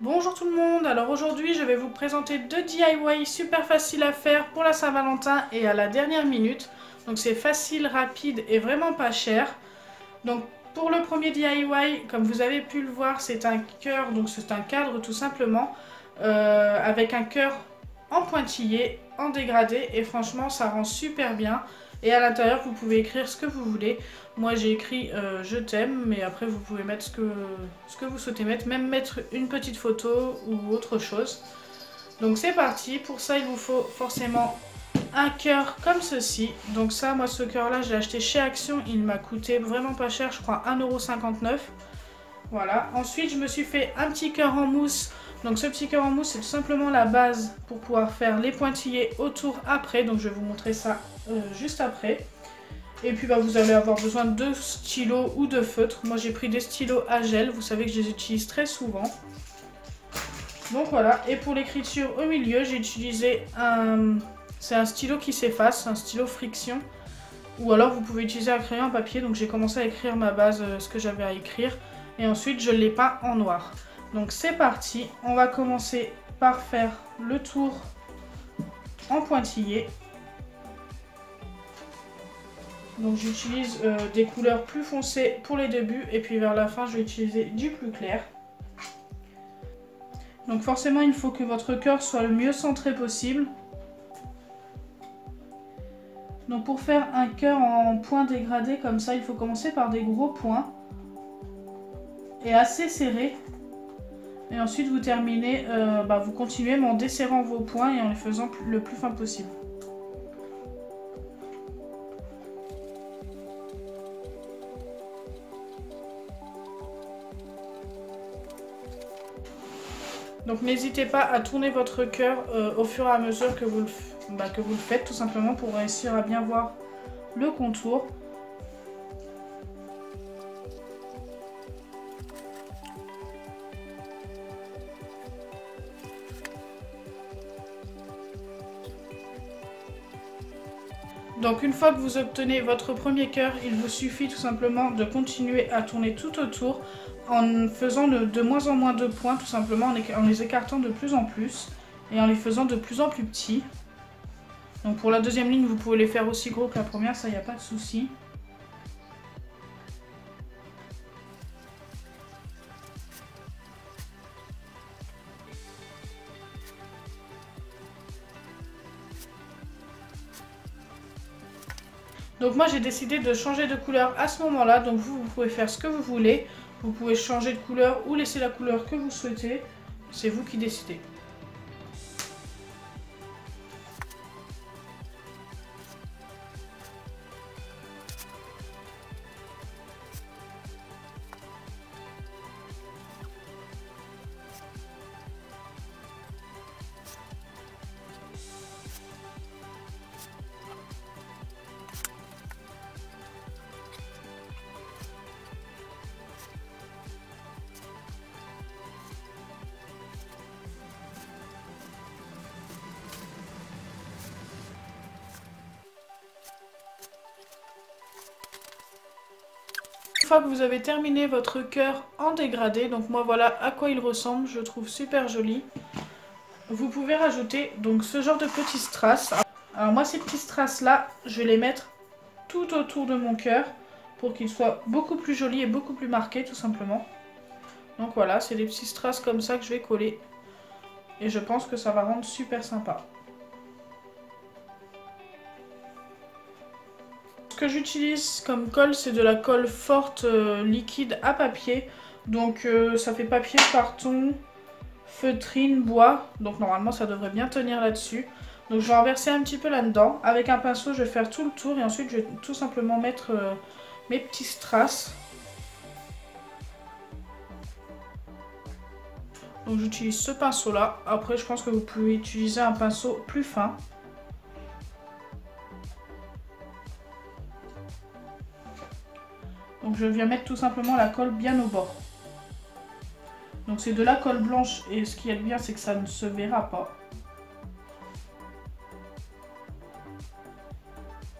Bonjour tout le monde, alors aujourd'hui je vais vous présenter deux DIY super faciles à faire pour la Saint-Valentin et à la dernière minute. Donc c'est facile, rapide et vraiment pas cher. Donc pour le premier DIY, comme vous avez pu le voir, c'est un cœur, donc c'est un cadre tout simplement, avec un cœur en pointillé, en dégradé et franchement ça rend super bien. Et à l'intérieur vous pouvez écrire ce que vous voulez. Moi j'ai écrit je t'aime, mais après vous pouvez mettre ce que vous souhaitez mettre, même mettre une petite photo ou autre chose. Donc c'est parti, pour ça il vous faut forcément un cœur comme ceci. Donc ça, moi ce cœur là je l'ai acheté chez Action, il m'a coûté vraiment pas cher, je crois 1,59 €. Voilà, ensuite je me suis fait un petit cœur en mousse. Donc ce petit cœur en mousse c'est tout simplement la base pour pouvoir faire les pointillés autour après. Donc je vais vous montrer ça juste après. Et puis vous allez avoir besoin de stylos ou de feutres. Moi j'ai pris des stylos à gel, vous savez que je les utilise très souvent. Donc voilà, et pour l'écriture au milieu j'ai utilisé c'est un stylo qui s'efface, un stylo friction. Ou alors vous pouvez utiliser un crayon à papier. Donc j'ai commencé à écrire ma base, ce que j'avais à écrire. Et ensuite je l'ai peint en noir. Donc c'est parti, on va commencer par faire le tour en pointillé. Donc j'utilise des couleurs plus foncées pour les débuts et puis vers la fin je vais utiliser du plus clair. Donc forcément il faut que votre cœur soit le mieux centré possible. Donc pour faire un cœur en point dégradé comme ça, il faut commencer par des gros points et assez serrés. Et ensuite vous terminez, vous continuez mais en desserrant vos points et en les faisant le plus fin possible. Donc n'hésitez pas à tourner votre cœur au fur et à mesure que vous le faites, tout simplement pour réussir à bien voir le contour. Donc une fois que vous obtenez votre premier cœur, il vous suffit tout simplement de continuer à tourner tout autour en faisant de moins en moins de points, tout simplement en les écartant de plus en plus et en les faisant de plus en plus petits. Donc pour la deuxième ligne, vous pouvez les faire aussi gros que la première, ça il n'y a pas de souci. Donc moi j'ai décidé de changer de couleur à ce moment-là, donc vous pouvez faire ce que vous voulez. Vous pouvez changer de couleur ou laisser la couleur que vous souhaitez, c'est vous qui décidez. Une fois que vous avez terminé votre cœur en dégradé, donc moi voilà à quoi il ressemble, je le trouve super joli. Vous pouvez rajouter donc ce genre de petits strass. Alors moi ces petits strass là, je vais les mettre tout autour de mon cœur pour qu'il soit beaucoup plus joli et beaucoup plus marqué tout simplement. Donc voilà, c'est des petits strass comme ça que je vais coller et je pense que ça va rendre super sympa. Ce que j'utilise comme colle, c'est de la colle forte liquide à papier. Donc ça fait papier, carton, feutrine, bois. Donc normalement ça devrait bien tenir là-dessus. Donc je vais en verser un petit peu là-dedans. Avec un pinceau, je vais faire tout le tour et ensuite je vais tout simplement mettre mes petits strass. Donc j'utilise ce pinceau là. Après je pense que vous pouvez utiliser un pinceau plus fin. Donc je viens mettre tout simplement la colle bien au bord. Donc c'est de la colle blanche et ce qui est bien c'est que ça ne se verra pas.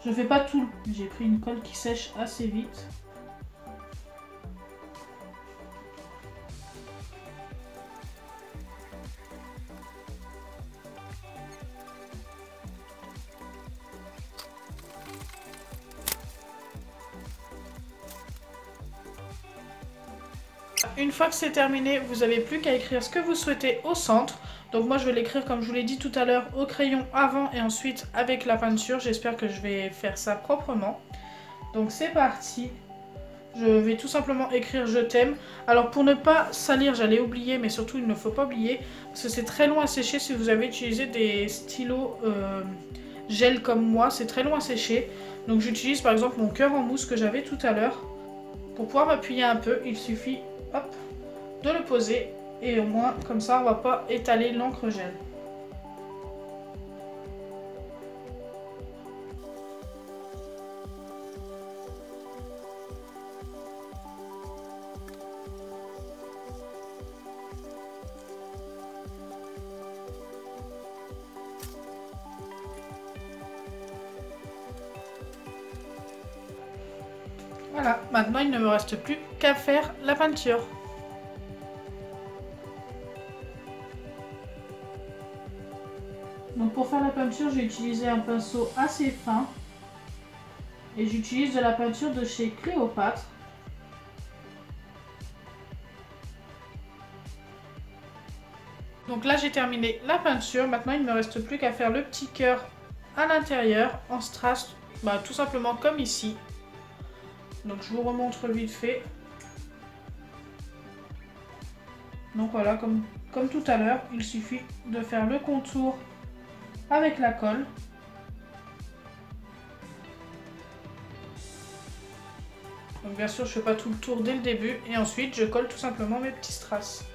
Je fais pas tout, j'ai pris une colle qui sèche assez vite. une fois que c'est terminé, vous n'avez plus qu'à écrire ce que vous souhaitez au centre. Donc moi je vais l'écrire comme je vous l'ai dit tout à l'heure au crayon avant et ensuite avec la peinture. J'espère que je vais faire ça proprement. Donc c'est parti. Je vais tout simplement écrire je t'aime. Alors pour ne pas salir, j'allais oublier, mais surtout il ne faut pas oublier, parce que c'est très long à sécher si vous avez utilisé des stylos gel comme moi, c'est très long à sécher. Donc j'utilise par exemple mon cœur en mousse que j'avais tout à l'heure. Pour pouvoir m'appuyer un peu, il suffit hop, de le poser et au moins comme ça on va pas étaler l'encre gel. Voilà, maintenant il ne me reste plus qu'à faire la peinture. Donc pour faire la peinture, j'ai utilisé un pinceau assez fin. Et j'utilise de la peinture de chez Cléopâtre. Donc là j'ai terminé la peinture, maintenant il ne me reste plus qu'à faire le petit cœur à l'intérieur en strass, tout simplement comme ici. Donc je vous remontre vite fait. Donc voilà, comme tout à l'heure, il suffit de faire le contour avec la colle. Donc bien sûr je ne fais pas tout le tour dès le début et ensuite je colle tout simplement mes petits strass.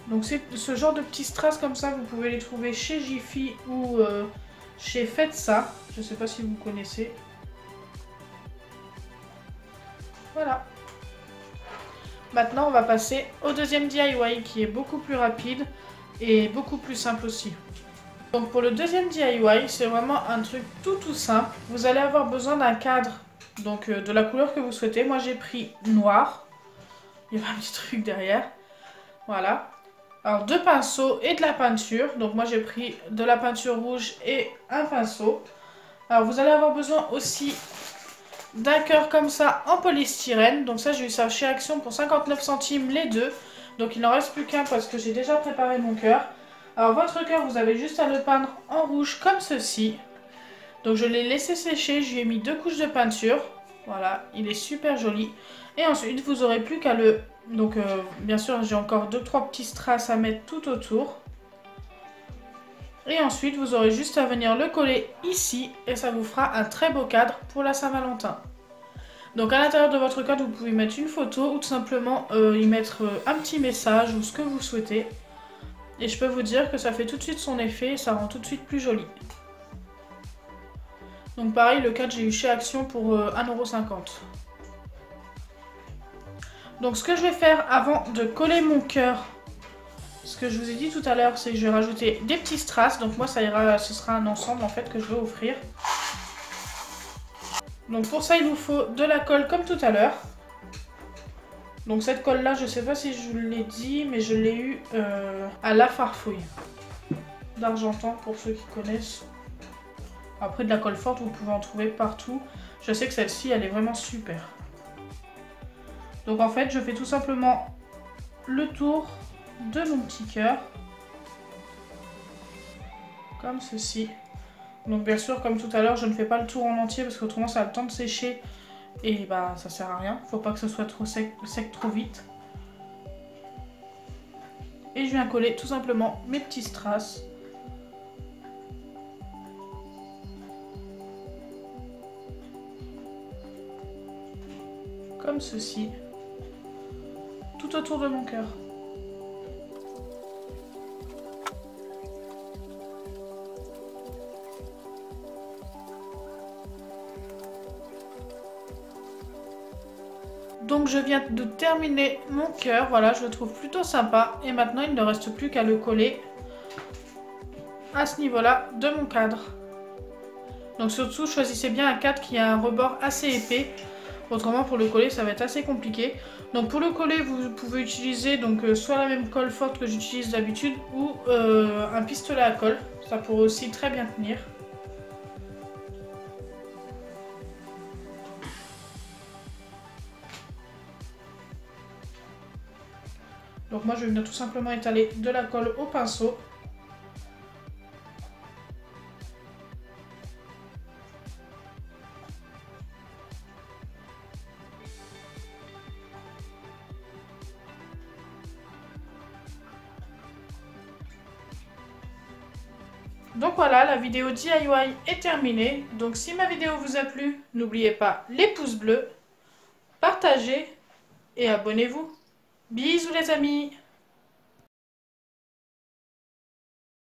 Donc ce genre de petits strass comme ça, vous pouvez les trouver chez Jiffy ou chez Faites Ça. Je ne sais pas si vous connaissez. Voilà. Maintenant on va passer au deuxième DIY qui est beaucoup plus rapide et beaucoup plus simple aussi. Donc pour le deuxième DIY, c'est vraiment un truc tout simple. Vous allez avoir besoin d'un cadre, donc de la couleur que vous souhaitez. Moi j'ai pris noir. Il y a un petit truc derrière. Voilà. Alors deux pinceaux et de la peinture. Donc moi j'ai pris de la peinture rouge et un pinceau. Alors vous allez avoir besoin aussi d'un cœur comme ça en polystyrène. Donc ça j'ai eu ça chez Action pour 59 centimes les deux. Donc il n'en reste plus qu'un parce que j'ai déjà préparé mon cœur. Alors votre cœur vous avez juste à le peindre en rouge comme ceci. Donc je l'ai laissé sécher, je lui ai mis 2 couches de peinture. Voilà, il est super joli. Et ensuite vous aurez plus qu'à le... Donc bien sûr j'ai encore 2-3 petits strass à mettre tout autour. Et ensuite vous aurez juste à venir le coller ici et ça vous fera un très beau cadre pour la Saint-Valentin. Donc à l'intérieur de votre cadre vous pouvez mettre une photo ou tout simplement y mettre un petit message ou ce que vous souhaitez. Et je peux vous dire que ça fait tout de suite son effet et ça rend tout de suite plus joli. Donc pareil, le cadre j'ai eu chez Action pour 1,50 €. Donc ce que je vais faire avant de coller mon cœur, ce que je vous ai dit tout à l'heure, c'est que je vais rajouter des petits strass. Donc moi ça ira, ce sera un ensemble en fait que je vais offrir. Donc pour ça il nous faut de la colle comme tout à l'heure. Donc cette colle là, je sais pas si je vous l'ai dit, mais je l'ai eu à la Farfouille d'Argentan pour ceux qui connaissent. Après de la colle forte, vous pouvez en trouver partout. Je sais que celle-ci, elle est vraiment super. Donc en fait, je fais tout simplement le tour de mon petit cœur. Comme ceci. Donc bien sûr, comme tout à l'heure, je ne fais pas le tour en entier parce qu'autrement ça a le temps de sécher. Et bah ça sert à rien, faut pas que ce soit trop sec trop vite. Et je viens coller tout simplement mes petits strass. Comme ceci. Tout autour de mon cœur. Donc je viens de terminer mon cœur, voilà, je le trouve plutôt sympa. Et maintenant il ne reste plus qu'à le coller à ce niveau-là de mon cadre. Donc surtout choisissez bien un cadre qui a un rebord assez épais. Autrement pour le coller ça va être assez compliqué. Donc pour le coller vous pouvez utiliser donc, soit la même colle forte que j'utilise d'habitude ou un pistolet à colle. Ça pourrait aussi très bien tenir. Donc moi je vais venir tout simplement étaler de la colle au pinceau. Donc voilà, la vidéo DIY est terminée. Donc si ma vidéo vous a plu, n'oubliez pas les pouces bleus, partagez et abonnez-vous. Bisous les amis!